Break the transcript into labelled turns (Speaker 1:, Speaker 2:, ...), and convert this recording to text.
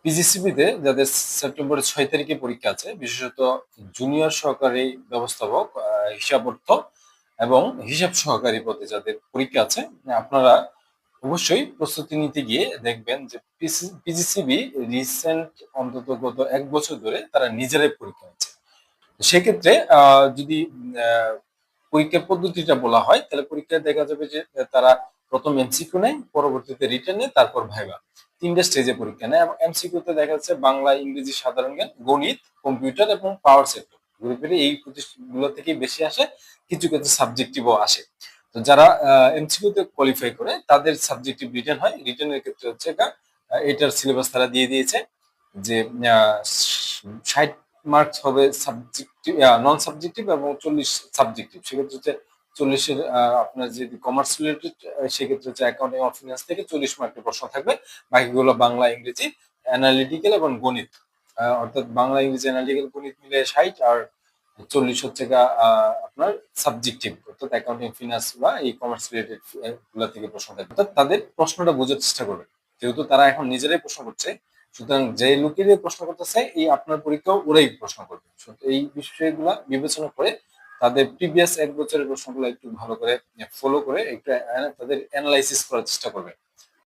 Speaker 1: পিজিসিবিতে যাদের সেপ্টেম্বরের 6 তারিখে পরীক্ষা আছে, বিশেষত জুনিয়র সহকারী ব্যবস্থাপক, হিসাবরক্ষ এবং হিসাব সহকারী পদে যাদের পরীক্ষা আছে, আপনারা অবশ্যই প্রস্তুতি নিতে গিয়ে দেখবেন যে পিজিসিবি রিসেন্ট অন্তত গত 1 বছর ধরে তারা নিজেরাই পরীক্ষা নিচ্ছে। সেক্ষেত্রে যদি পরীক্ষার পদ্ধতিটা বলা হয়, তাহলে পরীক্ষায় দেখা যাবে যে তারা প্রথম এমসিকিউ নেয়, পরবর্তীতে রিটেন নেয়, তারপর ভাইবা। 3টে স্টেজে পরীক্ষা নেয় এবং এমসিকিউতে দেখা যাচ্ছে বাংলা, ইংরেজি, সাধারণ জ্ঞান, গণিত, কম্পিউটার এবং পাওয়ার সেক্টর গ্রুপের এই প্রতিষ্ঠানগুলো থেকেই বেশি আসে, কিছু কিছু সাবজেক্টিভও আসে। তো যারা এমসিকিউতে কোয়ালিফাই করে তাদের সাবজেক্টিভ রিটেন হয়। রিটেনের ক্ষেত্রে হচ্ছে এটার সিলেবাস তারা দিয়ে দিয়েছে যে 60 মার্কস হবে সাবজেক্টিভ, নন সাবজেক্টিভ এবং 40 সাবজেক্টিভ। সেক্ষেত্রে হচ্ছে 40-এর আপনার যদি কমার্স রিলেটেড, সেক্ষেত্রে হচ্ছে অ্যাকাউন্টিং অফ ফিনান্স থেকে 40 মার্কের প্রশ্ন থাকবে। বাকিগুলো বাংলা, ইংরেজি, অ্যানালিটিক্যাল এবং গণিত। অর্থাৎ বাংলা, ইংরেজি, অ্যানালিটিক্যাল, গণিত মিলে 60, আর 40 হচ্ছে আপনার সাবজেক্টিভ, অর্থাৎ অ্যাকাউন্টিং, ফিনান্স বা এই কমার্স রিলেটেড গুলা থেকে প্রশ্ন থাকবে। অর্থাৎ তাদের প্রশ্নটা বোঝার চেষ্টা করবে, যেহেতু তারা এখন নিজেরাই প্রশ্ন করছে। সুতরাং যে লোকে দিয়ে প্রশ্ন করতেছে, এই আপনার পরীক্ষাও ওরাই প্রশ্ন করবে। এই বিষয়গুলা বিবেচনা করে তাদের প্রিভিয়াস 1 বছরের প্রশ্নগুলো একটু ভালো করে ফলো করে একটু তাদের অ্যানালাইসিস করার চেষ্টা করবে।